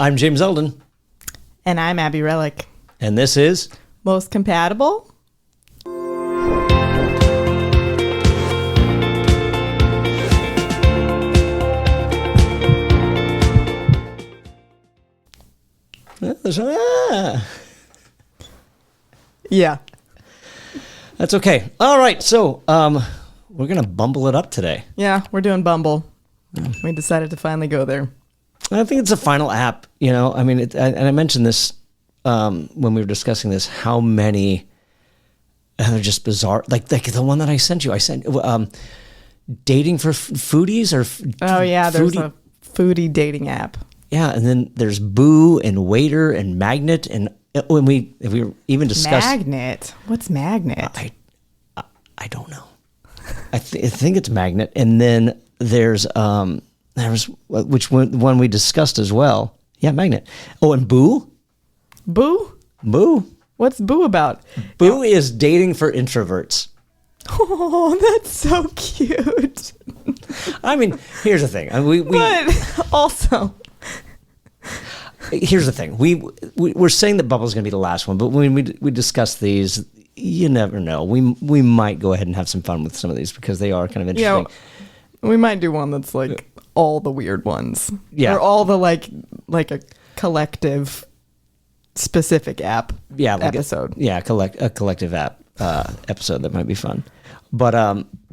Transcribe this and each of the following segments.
I'm James Elden. And I'm Abby Relic. And this is... Most Compatible? Yeah. That's okay. All right, so we're going to bumble it up today. Yeah, we're doing Bumble. We decided to finally go there. I think it's a final app, you know. I mean, and I mentioned this when we were discussing this, how many they're just bizarre. Like the one that I sent you. I sent dating for foodies or there's a foodie dating app. Yeah, and then there's Boo and Waiter and Magnet, and when we even discussed Magnet. What's Magnet? I don't know. I think it's Magnet, and then there's which one we discussed as well. Yeah, Magnet. Oh, and Boo. Boo. What's Boo about? Boo is dating for introverts. Oh, that's so cute. I mean, here's the thing. But also. Here's the thing. We're saying that Bumble's going to be the last one, but when we discuss these, you never know. We might go ahead and have some fun with some of these because they are kind of interesting. Yeah, we might do one that's like all the weird ones. Yeah. Or all the like a collective specific app episode. A collective app episode that might be fun. But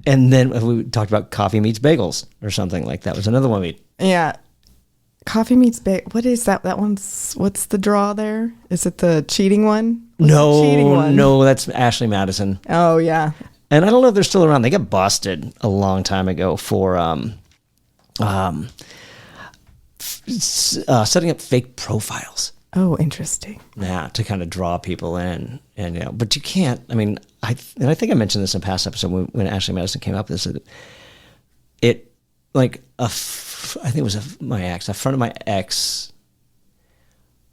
and then we talked about Coffee Meets Bagels or something like that was another one Yeah. Coffee Meets Bagels. What is that? That one's, what's the draw there? Is it the cheating one? No, that's Ashley Madison. Oh, yeah. And I don't know if they're still around. They got busted a long time ago for setting up fake profiles. Oh, interesting. Yeah, to kind of draw people in, and you know, but you can't. I mean, I think I mentioned this in a past episode when Ashley Madison came up with this. It like I think it was my ex, a friend of my ex,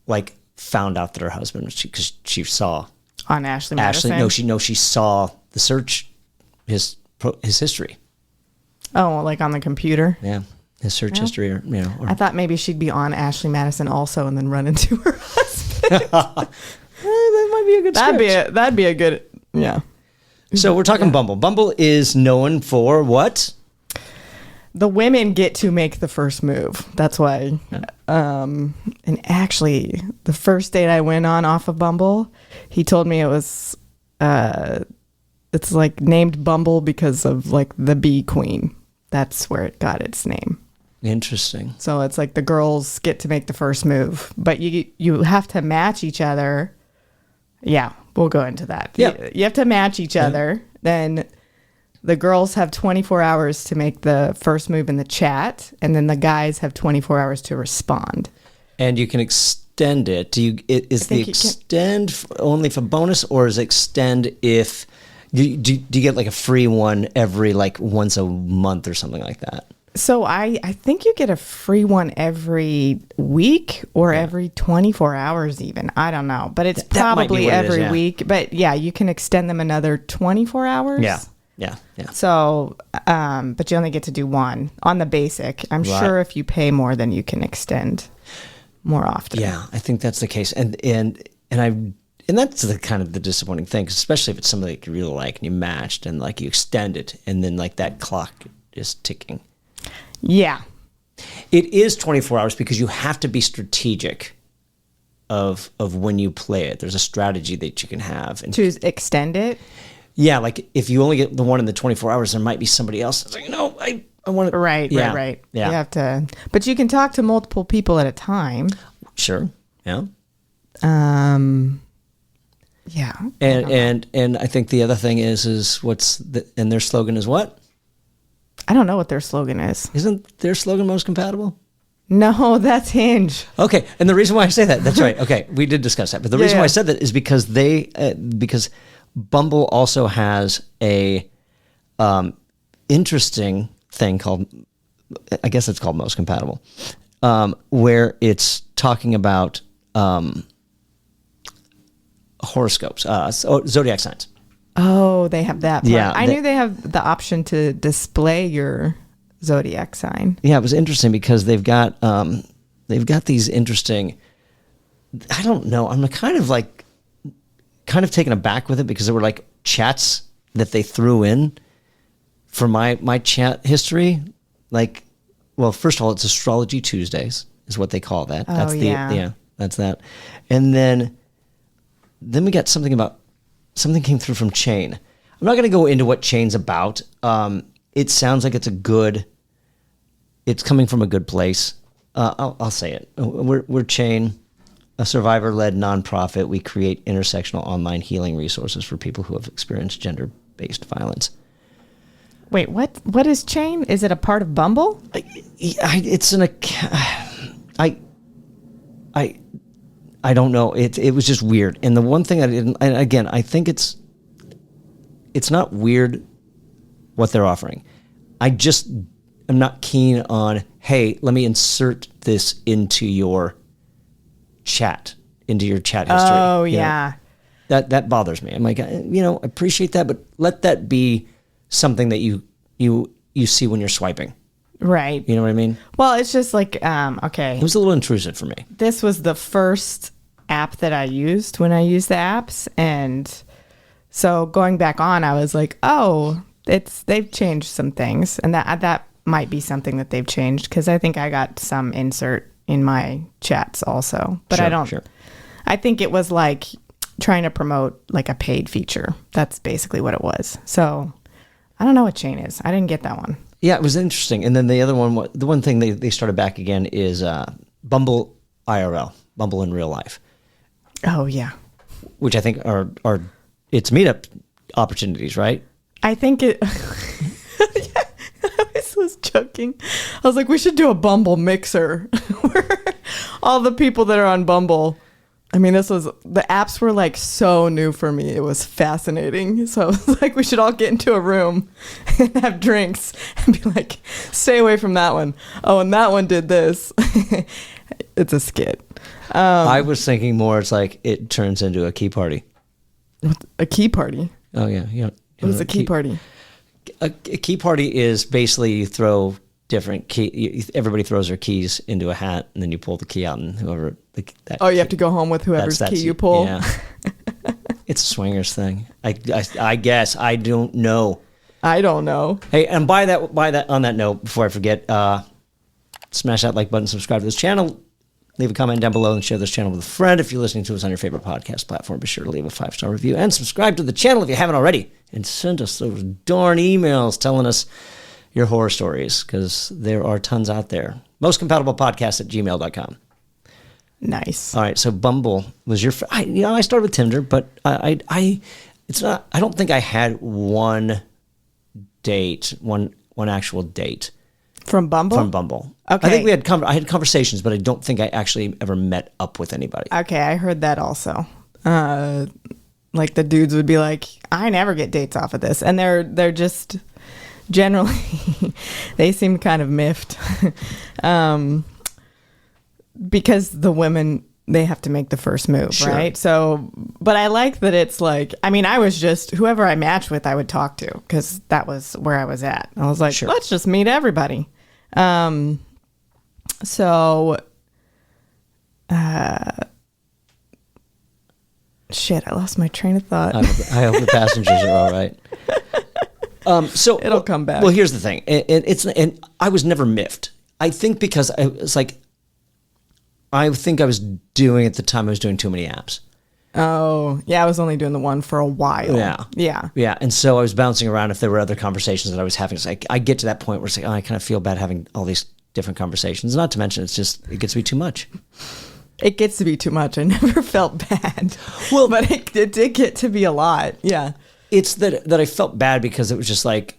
like found out that her husband was because she saw on Ashley Madison. She saw the search his history. Oh, like on the computer. Yeah. His search history, or I thought maybe she'd be on Ashley Madison also, and then run into her husband. That might be a good. That'd be a good. Yeah. So we're talking Bumble. Bumble is known for what? The women get to make the first move. That's why. And actually, the first date I went on off of Bumble, he told me it was. It's like named Bumble because of like the bee queen. That's where it got its name. Interesting. So it's like the girls get to make the first move, but you have to match each other. Yeah, we'll go into that. Yeah. You have to match each other. Then the girls have 24 hours to make the first move in the chat, and then the guys have 24 hours to respond. And you can extend it. Is the extend only for bonus, or is it extend if do you get like a free one every like once a month or something like that? So I think you get a free one every week or every 24 hours even. I don't know. But it's probably every week. But yeah, you can extend them another 24 hours. Yeah. So, but you only get to do one on the basic. I'm sure if you pay more, then you can extend more often. Yeah, I think that's the case. And that's the kind of the disappointing thing, especially if it's somebody that you really like and you matched and like you extend it and then like that clock is ticking. Yeah. It is 24 hours because you have to be strategic of when you play it. There's a strategy that you can have. And to extend it? Yeah, like if you only get the one in the 24 hours, there might be somebody else that's like, no, I want to. Right. Yeah. You have to, but you can talk to multiple people at a time. Sure. Yeah. Yeah. And I think the other thing is and their slogan is what? I don't know what their slogan is. Isn't their slogan most compatible? No, that's Hinge. Okay, and the reason why I say that's right. Okay, we did discuss that, but the reason why I said that is because because Bumble also has a interesting thing called, I guess it's called most compatible, where it's talking about horoscopes, zodiac signs. Oh, they have that part. Yeah, I knew they have the option to display your zodiac sign. Yeah, it was interesting because they've got they've got these interesting, I don't know, I'm kind of taken aback with it because there were like chats that they threw in for my chat history. Like, well, first of all, it's Astrology Tuesdays is what they call that. Oh, That's yeah. That's that. And then we got something came through from Chain. I'm not going to go into what Chain's about. It sounds like it's coming from a good place. I'll say it. We're Chain, a survivor-led nonprofit. We create intersectional online healing resources for people who have experienced gender-based violence. Wait, what is Chain? Is it a part of Bumble? I don't know. It was just weird. And the one thing I think it's not weird what they're offering. I just am not keen on, hey, let me insert this into your chat history. Oh, yeah. That bothers me. I'm like, I appreciate that, but let that be something that you see when you're swiping. Right. You know what I mean? Well, it's just like, okay. It was a little intrusive for me. This was the first app that I used when I used the apps. And so going back on, I was like, oh, they've changed some things. And that might be something that they've changed because I think I got some insert in my chats also. But I think it was like trying to promote like a paid feature. That's basically what it was. So I don't know what Chain is. I didn't get that one. Yeah, it was interesting. And then the other one, the one thing they started back again is Bumble IRL, Bumble in real life. Oh, yeah. Which I think are it's meetup opportunities, right? I think it... I was joking. I was like, we should do a Bumble mixer where all the people that are on Bumble... I mean, the apps were like so new for me. It was fascinating. So I was like, we should all get into a room and have drinks and be like, stay away from that one. Oh, and that one did this. It's a skit. I was thinking more, it's like it turns into a key party. A key party? Oh, yeah. What is a key party? A key party is basically you throw different key. Everybody throws their keys into a hat, and then you pull the key out, and whoever. You have to go home with whoever's key you pull. Yeah. It's a swingers thing. I guess I don't know. I don't know. Hey, and by that on that note, before I forget, smash that like button, subscribe to this channel, leave a comment down below, and share this channel with a friend. If you're listening to us on your favorite podcast platform, be sure to leave a 5-star review and subscribe to the channel if you haven't already, and send us those darn emails telling us your horror stories, because there are tons out there. mostcompatiblepodcast@gmail.com. Nice. All right, so Bumble was your. I started with Tinder, but it's not. I don't think I had one actual date from Bumble. From Bumble. Okay. I think I had conversations, but I don't think I actually ever met up with anybody. Okay, I heard that also. Like the dudes would be like, I never get dates off of this, and they're just generally they seem kind of miffed. Because the women, they have to make the first move, sure. Right? So, but I like that it's like, I mean, I was just, whoever I matched with, I would talk to, because that was where I was at. I was like, sure. Let's just meet everybody. Shit, I lost my train of thought. I hope the passengers are all right. So it'll come back. Well, here's the thing. And I was never miffed. I think because it's like, I think I was doing at the time, I was doing too many apps. Oh, yeah. I was only doing the one for a while. Yeah. And so I was bouncing around if there were other conversations that I was having. It's like, I get to that point where it's like, I kind of feel bad having all these different conversations. Not to mention, it gets to be too much. It gets to be too much. I never felt bad. Well, but it did get to be a lot. Yeah. It's that I felt bad because it was just like,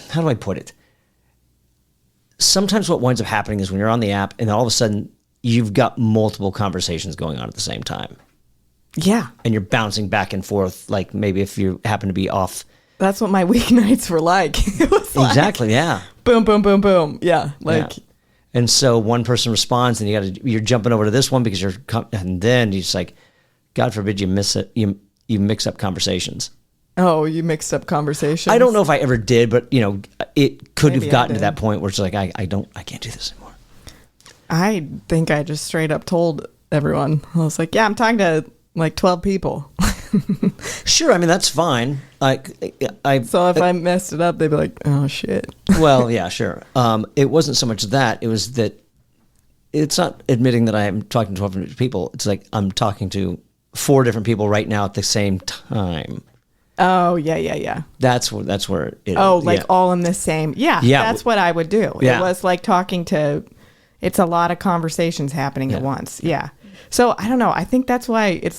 how do I put it? Sometimes what winds up happening is when you're on the app and all of a sudden you've got multiple conversations going on at the same time. Yeah. And you're bouncing back and forth, like maybe if you happen to be off. That's what my weeknights were like. It was like, exactly, yeah. Boom, boom, boom, boom. Yeah. Like. Yeah. And so one person responds and you're jumping over to this one because and then you just like, God forbid you miss it. You mix up conversations. Oh, you mixed up conversations? I don't know if I ever did, but it could have gotten to that point where it's like, I can't do this anymore. I think I just straight up told everyone. I was like, yeah, I'm talking to like 12 people. Sure, I mean, that's fine. So if I messed it up, they'd be like, oh, shit. Well, yeah, sure. It wasn't so much that. It was that it's not admitting that I am talking to 12 different people. It's like I'm talking to 4 different people right now at the same time. Oh, yeah. That's where it Oh, like all in the same. Yeah, that's what I would do. Yeah. It was like talking to, it's a lot of conversations happening at once. Yeah. So I don't know. I think that's why it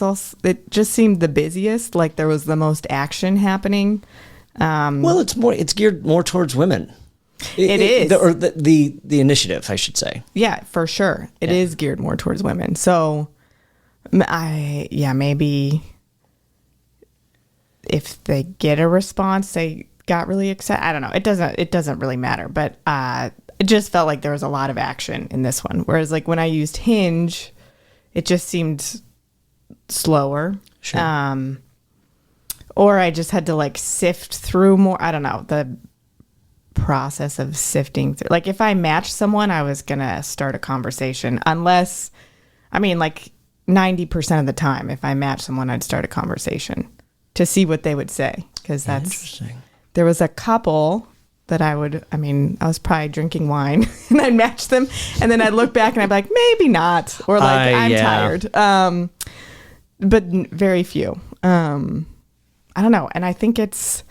just seemed the busiest. Like there was the most action happening. Well, it's geared more towards women. It is. The initiative, I should say. Yeah, for sure. It is geared more towards women. So maybe if they get a response, they got really excited. I don't know. It doesn't really matter. But it just felt like there was a lot of action in this one. Whereas like when I used Hinge, it just seemed slower. Sure. Or I just had to like sift through more. I don't know. The process of sifting through. Like if I matched someone, I was going to start a conversation. Unless, I mean, like 90% of the time, if I matched someone, I'd start a conversation to see what they would say. Because that's interesting. There was a couple that I was probably drinking wine and I'd match them and then I'd look back and I'd be like, maybe not. Or like, I'm tired. But very few. I don't know. And I think it's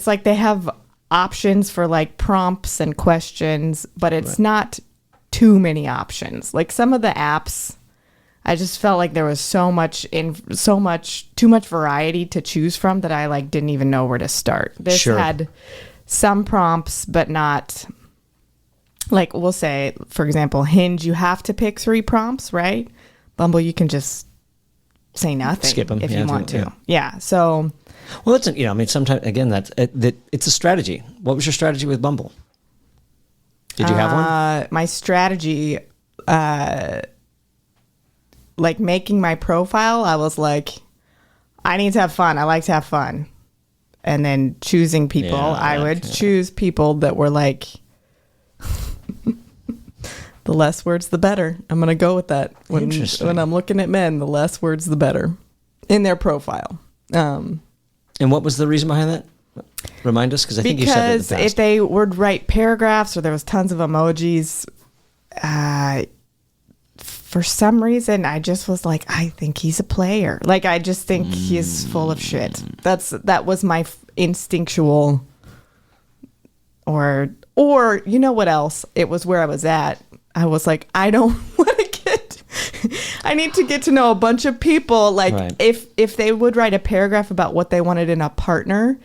like they have options for like prompts and questions, but it's not too many options. Like some of the apps, I just felt like there was too much variety to choose from that I like didn't even know where to start. This had some prompts, but not like, we'll say, for example, Hinge, you have to pick 3 prompts, right? Bumble, you can just say nothing. Skip them if you want to. Yeah. So, well, it's sometimes again it's a strategy. What was your strategy with Bumble? Did you have one? My strategy, like making my profile, I was like, I need to have fun. I like to have fun. And then choosing people, I would choose people that were like, the less words, the better. I'm going to go with that. When I'm looking at men, the less words, the better in their profile. And what was the reason behind that? Remind us, because I think you said that in the past. If they would write paragraphs or there was tons of emojis, for some reason, I just was like, I think he's a player. Like, I just think he's full of shit. That was my instinctual, or you know what else? It was where I was at. I was like, I don't want to I need to get to know a bunch of people. Like if they would write a paragraph about what they wanted in a partner,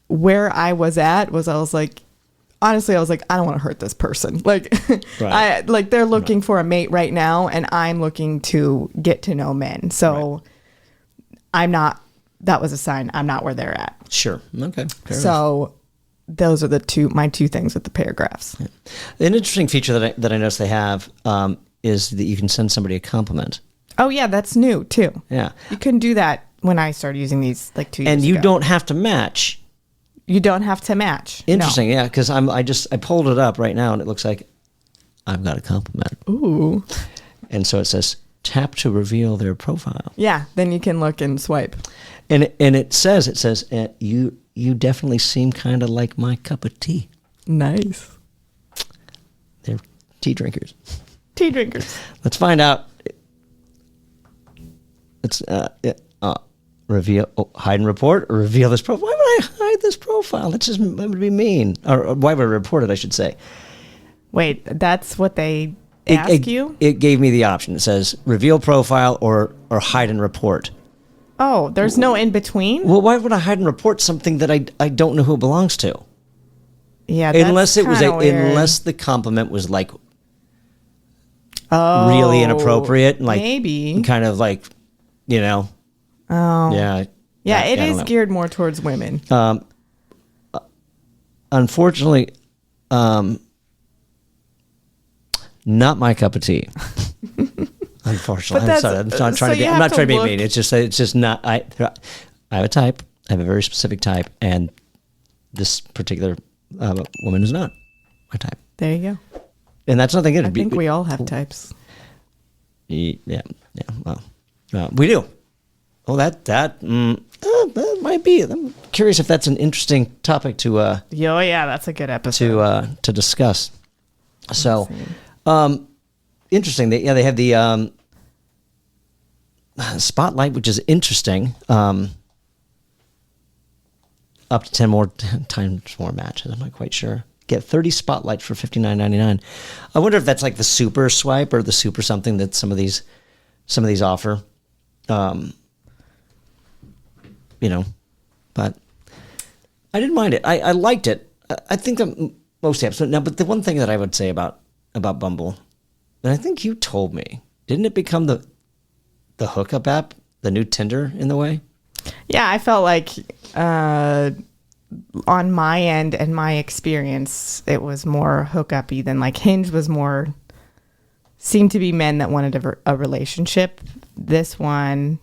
where I was at was, I was like, honestly, I was like, I don't want to hurt this person. Like, they're looking for a mate right now, and I'm looking to get to know men. So I'm not, that was a sign I'm not where they're at. Sure. Okay. Fair so enough. Those are my 2 things with the paragraphs. Yeah. An interesting feature that I noticed they have is that you can send somebody a compliment. Oh, yeah. That's new, too. Yeah. You couldn't do that when I started using these like 2 years ago. And you don't have to match. You don't have to match. Interesting, yeah, because I pulled it up right now and it looks like I've got a compliment. Ooh. And so it says tap to reveal their profile. Yeah, then you can look and swipe. And it says you definitely seem kind of like my cup of tea. Nice. They're tea drinkers. Tea drinkers. Let's find out. It's reveal, hide and report, or reveal this profile. Why would I hide this profile? That would be mean. Or why would I report it, I should say. Wait, that's what they ask you? It gave me the option. It says reveal profile or hide and report. Oh, there's no in between? Well, why would I hide and report something that I don't know who it belongs to? Yeah, that's unless it was weird. Unless the compliment was like really inappropriate, and like maybe kind of like, you know. Oh. Yeah. Yeah, it is geared more towards women. Unfortunately, not my cup of tea. Unfortunately, I'm sorry. I'm not trying to be mean. It's just not. I have a type. I have a very specific type, and this particular woman is not my type. There you go. and that's nothing good. I think we all have types. Yeah. Well, we do. Well, that might be. I'm curious if that's an interesting topic to. Yeah, that's a good episode to discuss. So, interesting. They have the spotlight, which is interesting. Up to 10 more times more matches. I'm not quite sure. Get 30 spotlights for $59.99. I wonder if that's like the super swipe or the super something that some of these offer. But I didn't mind it. I liked it. I think that most apps. Now, but the one thing that I would say about Bumble, and I think you told me, didn't it become the hookup app, the new Tinder in the way? Yeah, I felt like on my end and my experience, it was more hookup-y than like Hinge was more, seemed to be men that wanted a relationship. This one,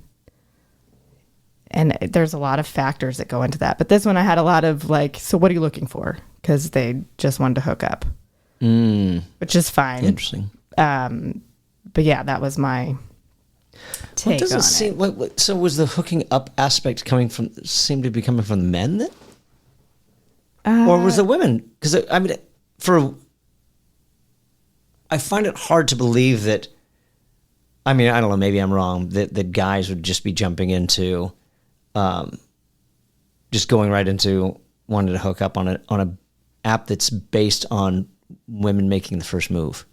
and there's a lot of factors that go into that, but this one I had a lot of like, so what are you looking for? Because they just wanted to hook up, which is fine. Interesting. But yeah, that was my take on it. So was the hooking up aspect seemed to be coming from the men then? Or was the women? Because I mean, I find it hard to believe that. I mean, I don't know. Maybe I'm wrong. That guys would just be jumping into, just going right into wanting to hook up on a app that's based on women making the first move.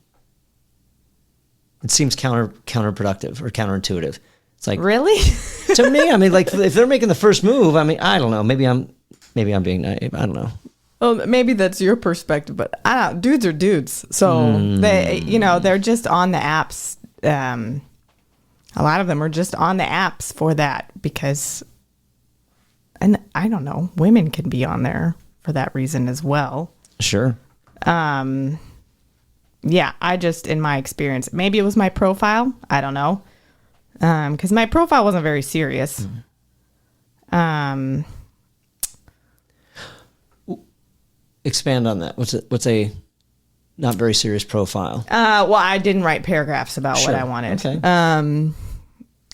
It seems counterproductive or counterintuitive. It's like, really? To me, I mean, like if they're making the first move, I mean, I don't know. Maybe I'm being naive. I don't know. Well, maybe that's your perspective, but I don't. Dudes are dudes, so they're just on the apps. A lot of them are just on the apps for that because, and I don't know, women can be on there for that reason as well. Sure. Yeah, I just, in my experience, maybe it was my profile. I don't know. Because my profile wasn't very serious. Expand on that. What's a not very serious profile? Well, I didn't write paragraphs about what I wanted. Okay.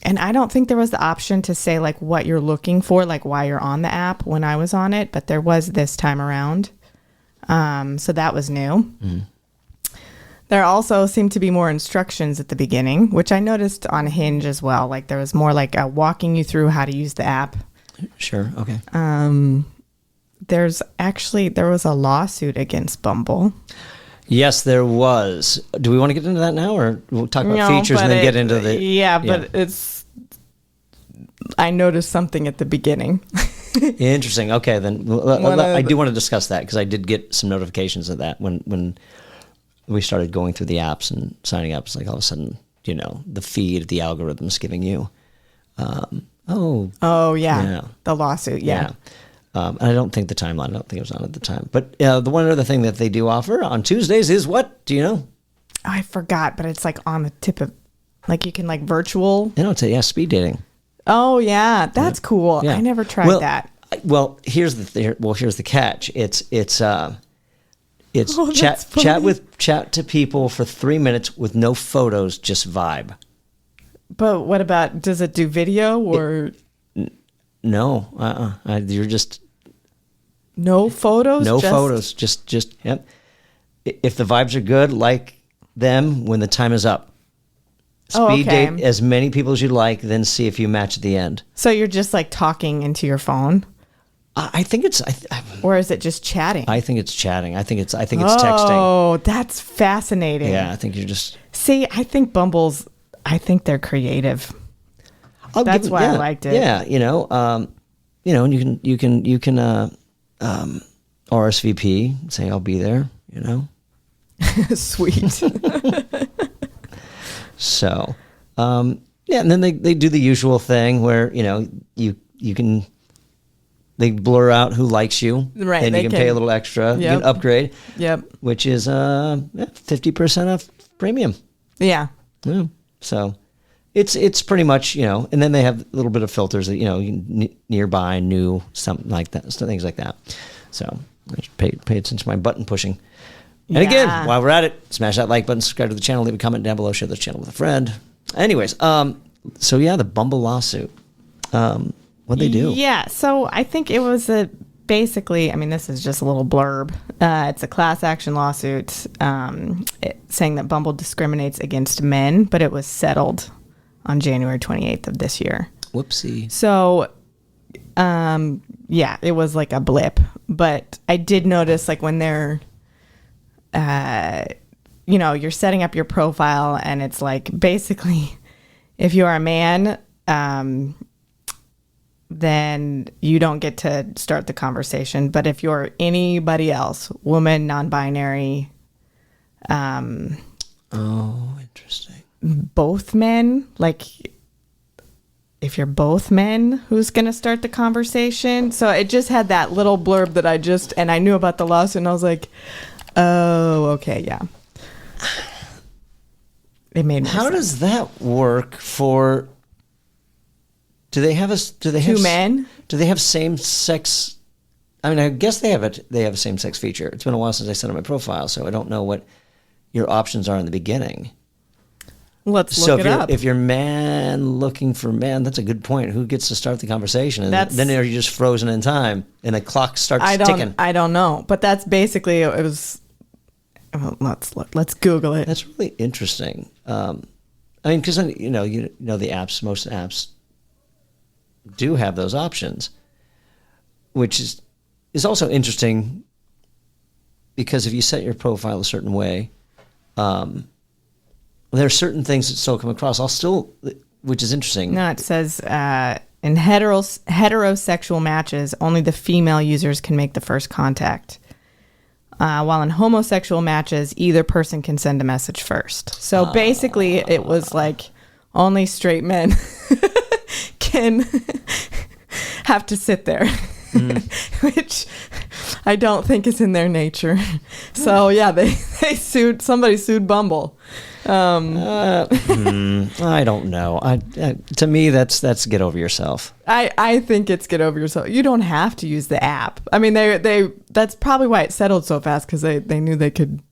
And I don't think there was the option to say like what you're looking for, like why you're on the app when I was on it, but there was this time around. So that was new. Mm-hmm. There also seemed to be more instructions at the beginning, which I noticed on Hinge as well. Like there was more like walking you through how to use the app. Sure. Okay. There was a lawsuit against Bumble. Yes, there was. Do we want to get into that now, or we'll talk about features and then get into the? Yeah, but I noticed something at the beginning. Interesting. Okay, then I do want to discuss that because I did get some notifications of that when we started going through the apps and signing up. It's like all of a sudden, the feed, the algorithm's giving you. The lawsuit. Yeah. And I don't think the timeline. I don't think it was on at the time. But the one other thing that they do offer on Tuesdays is what? Do you know? I forgot, but it's like on the tip of, like you can like virtual. It's speed dating. Oh yeah, that's cool. Yeah. I never tried that. Well, here's the catch. It's chat to people for 3 minutes with no photos, just vibe. But what about, does it do video or? No, you're just. No photos? No photos. Just, yep. If the vibes are good, like them when the time is up. Speed date as many people as you like, then see if you match at the end. So you're just like talking into your phone? I think it's. Or is it just chatting? I think it's chatting. I think it's texting. Oh, that's fascinating. Yeah, I think you're just. See, I think they're creative. That's why I liked it. Yeah, and you can RSVP, say I'll be there. Sweet. So, and then they do the usual thing where you can. They blur out who likes you, right? And you can pay a little extra. Yep. You can upgrade. Yep. Which is 50% off premium. Yeah. So. It's pretty much, and then they have a little bit of filters that, nearby, new, something like that, things like that. So pay attention to my button pushing. And again, while we're at it, smash that like button, subscribe to the channel, leave a comment down below, share the channel with a friend. Anyways, so yeah, the Bumble lawsuit. What'd they do? Yeah, so I think it was basically, I mean, this is just a little blurb. It's a class action lawsuit saying that Bumble discriminates against men, but it was settled on January 28th of this year. Whoopsie. So, yeah, it was like a blip. But I did notice, like, when they're, you're setting up your profile, and it's like, basically, if you are a man, then you don't get to start the conversation. But if you're anybody else, woman, non-binary, interesting. Both men, like if you're both men, who's going to start the conversation? So it just had that little blurb that and I knew about the lawsuit, and I was like, oh, okay, yeah. It made more How sense. does that work for... Do they have two men? Do they have same sex? I mean, I guess they have a same sex feature. It's been a while since I set up my profile, so I don't know what your options are in the beginning. Let's look it up. If you're man looking for man, that's a good point. Who gets to start the conversation? And then are you just frozen in time and the clock starts ticking? I don't know, but that's basically it was. Well, let's Google it. That's really interesting. I mean, because the apps, most apps do have those options, which is also interesting because if you set your profile a certain way, there are certain things that still come across. Which is interesting. No, it says in heterosexual matches, only the female users can make the first contact. While in homosexual matches, either person can send a message first. So basically, it was like only straight men can have to sit there, which I don't think is in their nature. So yeah, somebody sued Bumble. I don't know. To me, that's get over yourself. I think it's get over yourself. You don't have to use the app. I mean, they that's probably why it settled so fast, because they knew they could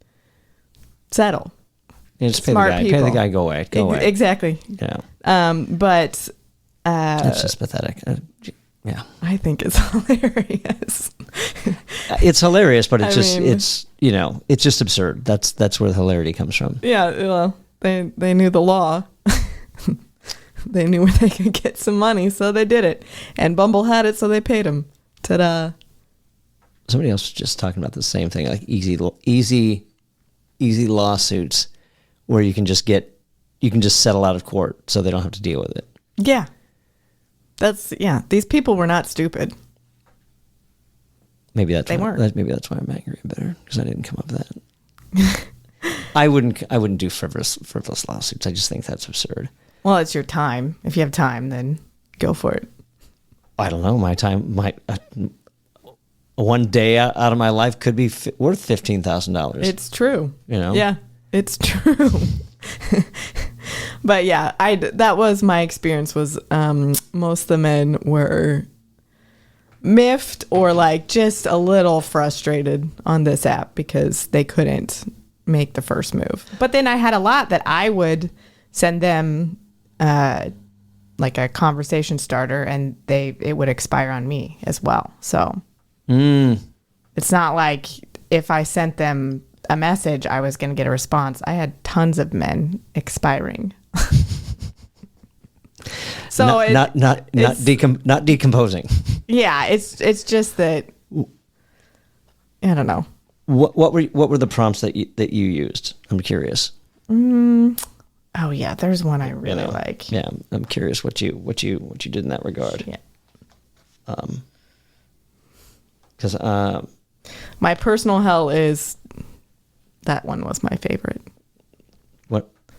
settle. You just pay the guy. Pay the guy. Go away. Go away. Exactly. Yeah. But that's just pathetic. Yeah. I think it's hilarious. It's hilarious, but it's just absurd. That's where the hilarity comes from. Yeah, well, they knew the law. They knew where they could get some money, so they did it. And Bumble had it, so they paid him. Ta-da. Somebody else was just talking about the same thing, like easy lawsuits where you can just settle out of court so they don't have to deal with it. Yeah. These people were not stupid. Maybe that's why I'm angry and bitter, because I didn't come up with that. I wouldn't do frivolous lawsuits. I just think that's absurd. Well, it's your time. If you have time, then go for it. I don't know. My time one day out of my life could be worth $15,000. It's true. Yeah, it's true. But yeah, that was my experience. Was most of the men were miffed or like just a little frustrated on this app because they couldn't make the first move. But then I had a lot that I would send them like a conversation starter, and it would expire on me as well. So it's not like if I sent them a message, I was going to get a response. I had tons of men expiring. So not decomposing. Yeah, it's just that I don't know. What were the prompts that you used? I'm curious. Oh yeah, there's one I really like. Yeah, I'm curious what you did in that regard. Yeah. Because my personal hell is that one was my favorite.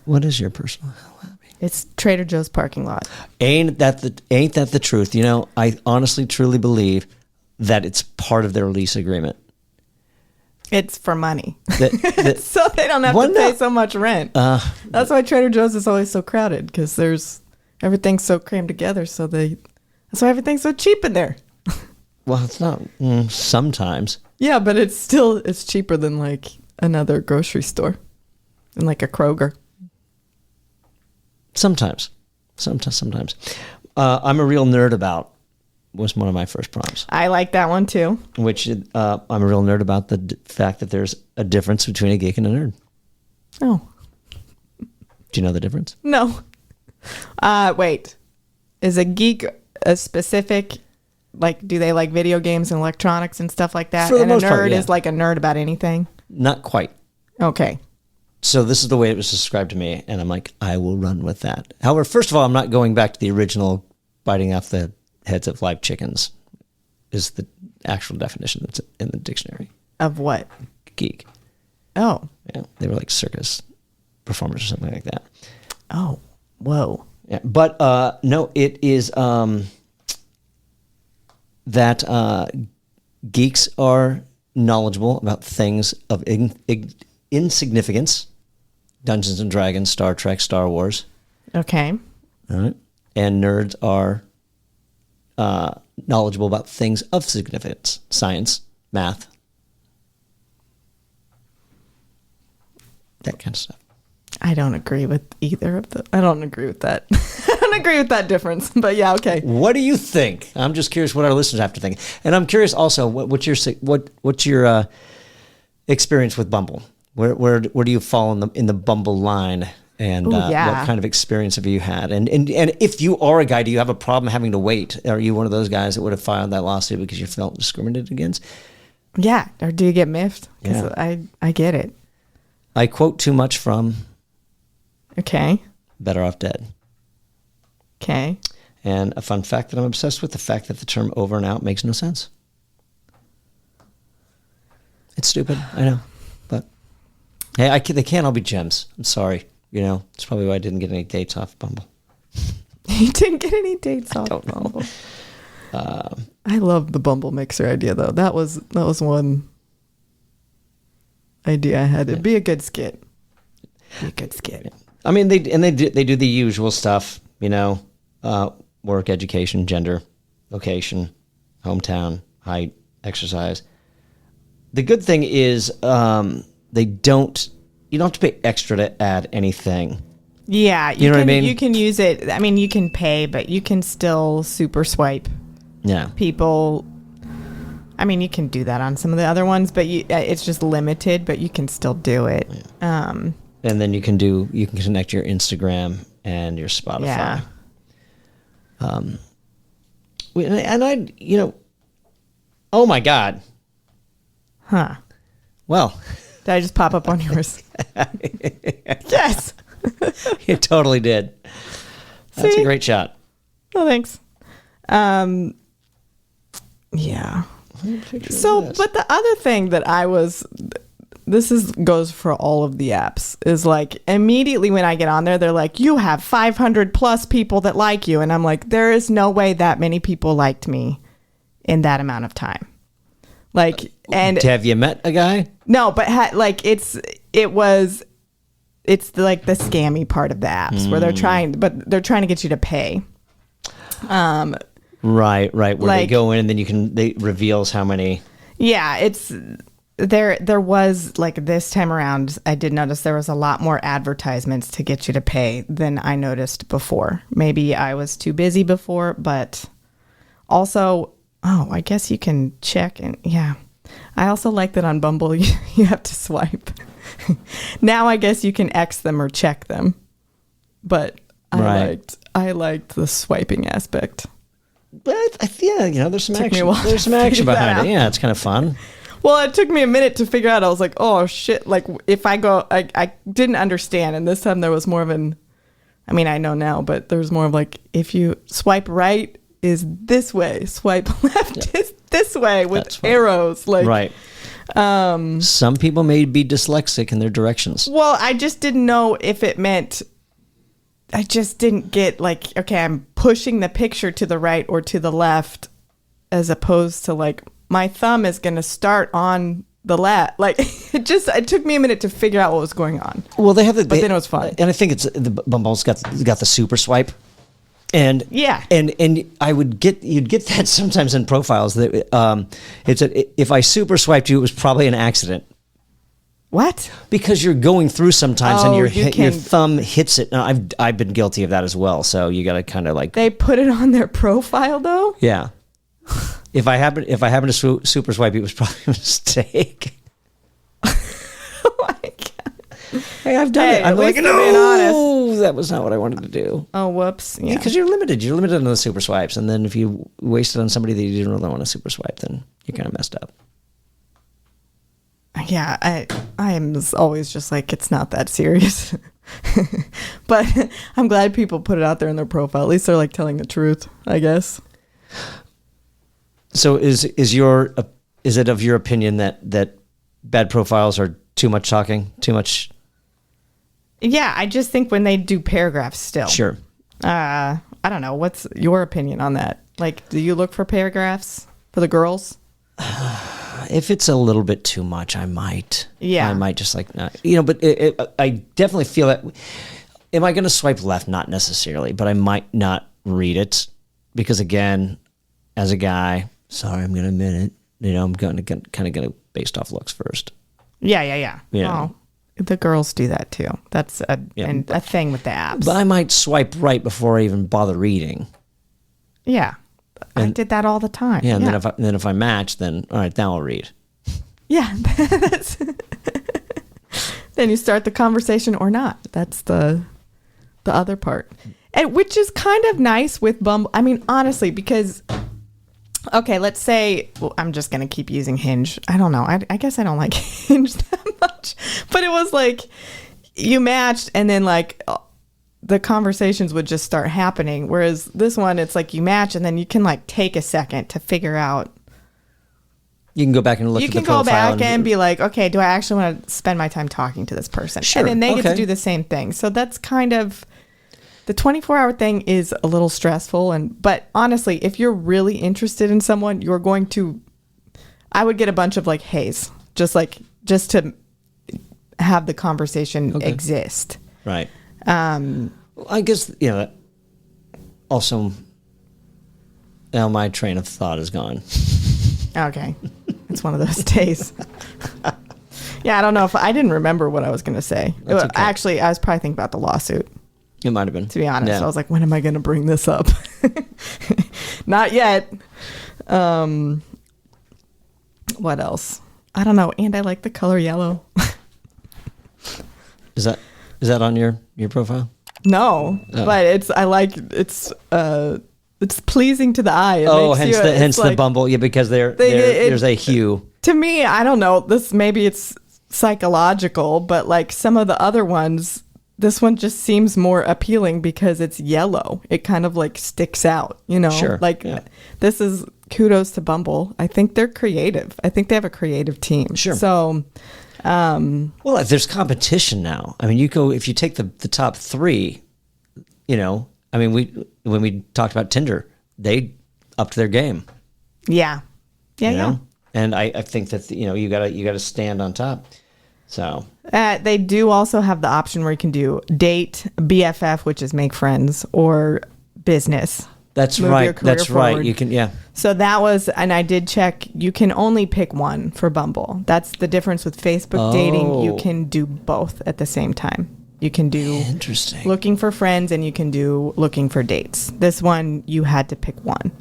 What is your personal hell, Abby? It's Trader Joe's parking lot. Ain't that the truth? I honestly, truly believe that it's part of their lease agreement. It's for money. So they don't have to pay so much rent. That's why Trader Joe's is always so crowded, because everything's so crammed together. So that's why everything's so cheap in there. Well, it's not sometimes. Yeah, but it's cheaper than like another grocery store, in like a Kroger. Sometimes. I'm a real nerd about was one of my first prompts. I like that one too. Which I'm a real nerd about the fact that there's a difference between a geek and a nerd. Oh. Do you know the difference? No. Wait. Is a geek a specific, like, do they like video games and electronics and stuff like that? For the and most a nerd part, yeah. is like a nerd about anything? Not quite. Okay. So this is the way it was described to me, and I'm like, I will run with that. However, first of all, I'm not going back to the original biting off the heads of live chickens is the actual definition that's in the dictionary. Of what? Geek. Oh. Yeah, they were like circus performers or something like that. Oh. Whoa. Yeah, but no, it is that geeks are knowledgeable about things of insignificance. Dungeons and Dragons, Star Trek, Star Wars. Okay. All right. And nerds are knowledgeable about things of significance. Science, math. That kind of stuff. I don't agree with either of the. I don't agree with that. I don't agree with that difference. But yeah, okay. What do you think? I'm just curious what our listeners have to think, and I'm curious also what's your experience with Bumble? Where do you fall in the Bumble line? And what kind of experience have you had? And if you are a guy, do you have a problem having to wait? Are you one of those guys that would have filed that lawsuit because you felt discriminated against? Yeah. Or do you get miffed? Because I get it. I quote too much from Okay. Better Off Dead. Okay. And a fun fact that I'm obsessed with, the fact that the term over and out makes no sense. It's stupid, I know. But hey, they can't all be gems. I'm sorry. You know, it's probably why I didn't get any dates off Bumble. You didn't get any dates off Bumble. I love the Bumble Mixer idea, though. That was one idea I had. It'd be a good skit. Be a good skit. I mean, they do the usual stuff. You know, work, education, gender, location, hometown, height, exercise. The good thing is you don't have to pay extra to add anything. Yeah. You know what I mean? You can use it. I mean, you can pay, but you can still super swipe people. I mean, you can do that on some of the other ones, but it's just limited, but you can still do it. Yeah. And then you can connect your Instagram and your Spotify. Yeah. Oh my God. Huh. Well. Did I just pop up on yours? Yes. You totally did. That's a great shot. Oh, thanks. Yeah. So, but the other thing that goes for all of the apps is like immediately when I get on there, they're like, you have 500 plus people that like you. And I'm like, there is no way that many people liked me in that amount of time. Like, and have you met a guy? No, but it's like the scammy part of the apps where they're trying to get you to pay. Right. Where they go in and then they reveals how many. Yeah, there was like this time around, I did notice there was a lot more advertisements to get you to pay than I noticed before. Maybe I was too busy before, but also, I guess you can check and yeah. I also like that on Bumble you have to swipe. Now I guess you can X them or check them. But I liked the swiping aspect. But there's some action. There's some action behind it. Yeah, it's kind of fun. Well, it took me a minute to figure out. I was like, oh shit. Like if I go, I didn't understand. And this time there was more of I mean, I know now, but there's more of like, if you swipe right is this way, swipe left is this way with arrows. Like, right. Some people may be dyslexic in their directions. Well, I just didn't know if it meant, I just didn't get like, okay, I'm pushing the picture to the right or to the left, as opposed to like my thumb is going to start on the left. Like it took me a minute to figure out what was going on. Well, then it was fun. And I think it's the Bumble's got the super swipe. And yeah, and you'd get that sometimes in profiles that if I super swiped you, it was probably an accident. What? Because you're going through sometimes and Oh, your you your can- thumb hits it. Now, I've been guilty of that as well. So you got to kind of like They put it on their profile though? yeah. If I happen to super swipe, it was probably a mistake. Oh my God. Hey, I've done Hey, it. I'm at like, least you're being honest. no, that was not what I wanted to do. Oh, whoops. Yeah. Because you're limited. You're limited on the super swipes, and then if you waste it on somebody that you didn't really want to super swipe, then you're kind of messed up. Yeah, I am always just like, it's not that serious. But I'm glad people put it out there in their profile. At least they're like telling the truth, I guess. So is it of your opinion that bad profiles are too much talking, too much? Yeah, I just think when they do paragraphs still. Sure. I don't know. What's your opinion on that? Like, do you look for paragraphs for the girls? If it's a little bit too much, I might. Yeah. I might just like, not, but I definitely feel that. Am I going to swipe left? Not necessarily, but I might not read it because, again, as a guy, sorry, I'm going to admit it. I'm going to kind of go based off looks first. Yeah. Yeah. Oh, the girls do that too. That's a thing with the apps. But I might swipe right before I even bother reading. Yeah. I did that all the time. Yeah, and then if I match, then all right, now I'll read. Yeah. Then you start the conversation or not. That's the other part. And which is kind of nice with Bumble. I mean, honestly, because okay, let's say I'm just going to keep using Hinge. I don't know. I guess I don't like Hinge that much. But it was like you matched and then like the conversations would just start happening. Whereas this one, it's like you match and then you can like take a second to figure out. You can go back and look at the profile. You can go back and be like, okay, do I actually want to spend my time talking to this person? Sure. And then they get to do the same thing. So that's kind of, the 24-hour thing is a little stressful. But honestly, if you're really interested in someone, you're going to, I would get a bunch of like hays, just to have the conversation exist. Right. I guess, also now my train of thought is gone. Okay. It's one of those days. Yeah, I don't know if I didn't remember what I was going to say. That's okay. Actually, I was probably thinking about the lawsuit. It might have been. To be honest, Yeah. I was like, when am I going to bring this up? Not yet. What else? I don't know. And I like the color yellow. Is that on your profile? No, but it's pleasing to the eye. Hence the Bumble. Yeah, because there's a hue. To me, I don't know. Maybe it's psychological, but like some of the other ones, this one just seems more appealing because it's yellow. It kind of like sticks out, Sure. Like this is kudos to Bumble. I think they're creative. I think they have a creative team. Sure. So, well, if there's competition now, I mean, if you take the top three, I mean, when we talked about Tinder, they upped their game. Yeah. Yeah. And I think that you gotta stand on top. So they do also have the option where you can do date, BFF, which is make friends, or business. That's Move right. your career That's right. forward. You can, yeah. So that was, and I did check, you can only pick one for Bumble. That's the difference with Facebook dating. You can do both at the same time. You can do Interesting. looking for friends and you can do looking for dates. This one, you had to pick one.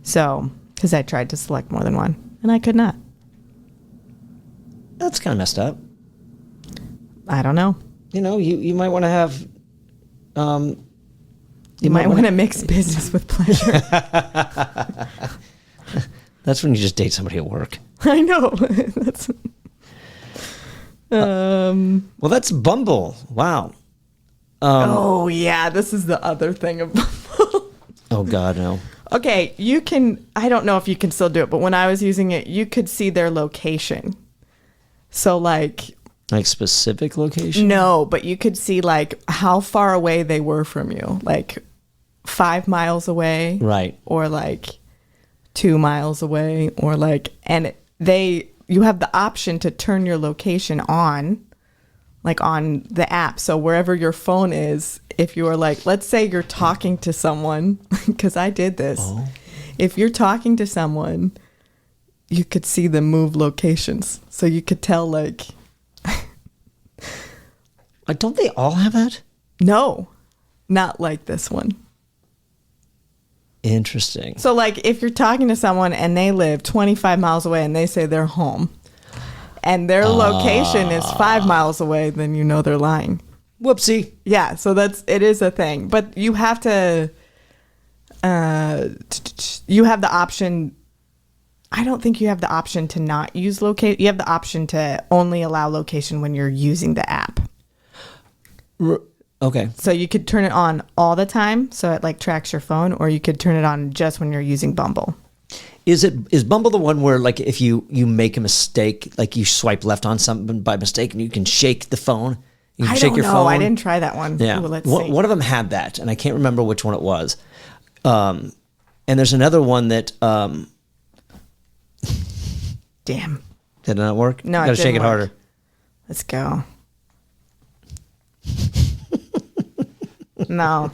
So, because I tried to select more than one and I could not. That's kind of messed up. I don't know. You might want to have. You might want to mix business with pleasure. That's when you just date somebody at work. I know. That's. Well, that's Bumble. Wow. Oh yeah, this is the other thing of Bumble. Oh God, no. Okay, you can. I don't know if you can still do it, but when I was using it, you could see their location. So like specific location? No, but you could see like how far away they were from you, like 5 miles away, Right. Or like 2 miles away, or like, and you have the option to turn your location on, like on the app. So wherever your phone is, if you are like, let's say you're talking to someone, because I did this. Oh. If you're talking to someone, you could see them move locations. So you could tell like Don't they all have that? No, not like this one. Interesting. So like if you're talking to someone and they live 25 miles away and they say they're home and their location is 5 miles away, then you know they're lying. Whoopsie. Yeah, so it is a thing. But you have to, you have the option. I don't think you have the option to not use location. You have the option to only allow location when you're using the app. Okay. So you could turn it on all the time, so it like tracks your phone, or you could turn it on just when you're using Bumble. Is Bumble the one where like if you make a mistake, like you swipe left on something by mistake and you can shake the phone? You can I shake don't your know. phone? I didn't try that one. Yeah. Ooh, let's see. One of them had that, and I can't remember which one it was. And there's another one that Damn. did it not work? No, You gotta it shake it didn't work. harder. Let's go. No.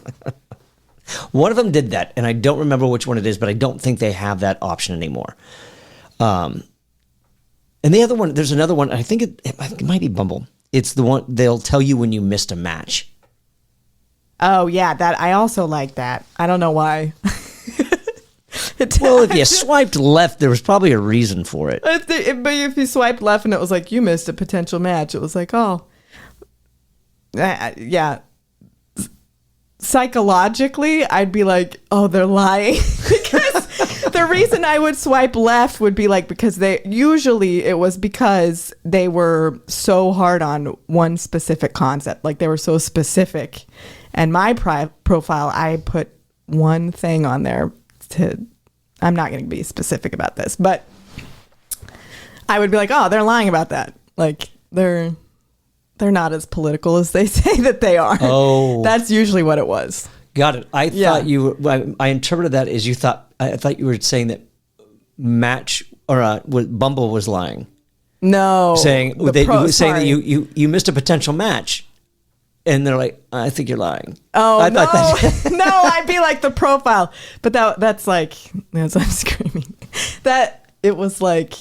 One of them did that, and I don't remember which one it is, but I don't think they have that option anymore. And the other one, there's another one. I think it might be Bumble. It's the one they'll tell you when you missed a match. Oh yeah, that I also like that. I don't know why. Well, if you swiped left, there was probably a reason for it. But if you swiped left and it was like you missed a potential match, it was like, oh, yeah. Psychologically, I'd be like, oh, they're lying. Because the reason I would swipe left would be like because it was because they were so hard on one specific concept. Like they were so specific. And my profile, I put one thing on there I'm not going to be specific about this, but I would be like, oh, they're lying about that. Like they're not as political as they say that they are. Oh, that's usually what it was. Got it. I thought I interpreted that as I thought you were saying that Bumble was lying. No, saying that you missed a potential match. And they're like, I think you're lying. Oh, I no. thought No, I'd be like the profile. But that's like, as I'm screaming, that it was like,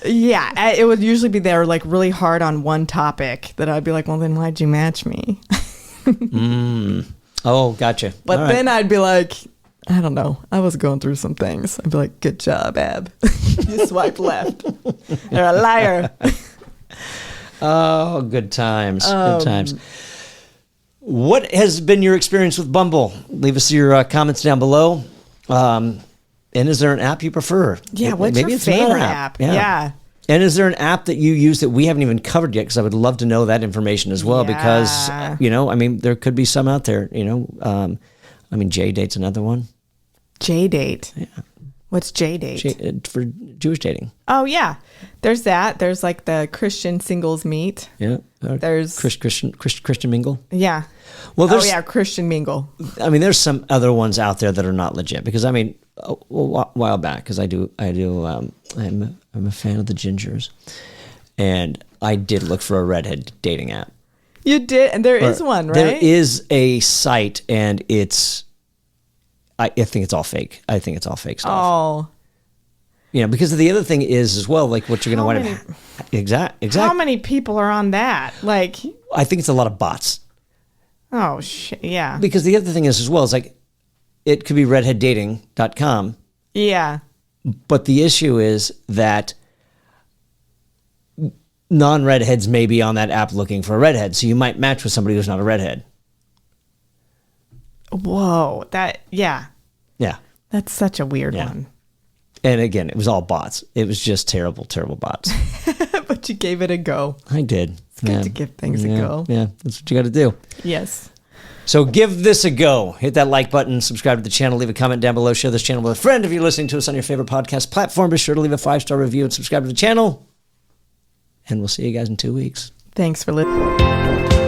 yeah, it would usually be they were like really hard on one topic that I'd be like, well, then why'd you match me? Oh, gotcha. But then I'd be like, I don't know. I was going through some things. I'd be like, good job, Ab. You swiped left. You're a liar. Oh, good times. Good times. What has been your experience with Bumble? Leave us your comments down below. And is there an app you prefer? Yeah, what's Maybe your it's not an favorite app? Yeah. And is there an app that you use that we haven't even covered yet? Because I would love to know that information as well. Yeah. Because, there could be some out there, JDate's another one. JDate? Yeah. What's JDate? For Jewish dating. Oh, yeah. There's that. There's like the Christian singles meet. Yeah. There's Christian Mingle. Yeah. Well, Christian Mingle. There's some other ones out there that are not legit because a while back, because I'm a fan of the Gingers, and I did look for a redhead dating app. You did, and there is one, right? There is a site, and I think it's all fake. I think it's all fake stuff. Oh. Because the other thing is as well, like what you're going to wind up. Exactly. How many people are on that? Like, I think it's a lot of bots. Oh, shit. Yeah. Because the other thing is as well, is like, it could be redheaddating.com. Yeah. But the issue is that non-redheads may be on that app looking for a redhead. So you might match with somebody who's not a redhead. Whoa. Yeah. Yeah. That's such a weird one. And again, it was all bots. It was just terrible, terrible bots. But you gave it a go. I did. It's good to give things a go. Yeah, that's what you got to do. Yes. So give this a go. Hit that like button, subscribe to the channel, leave a comment down below, share this channel with a friend. If you're listening to us on your favorite podcast platform, be sure to leave a 5-star review and subscribe to the channel. And we'll see you guys in 2 weeks. Thanks for listening.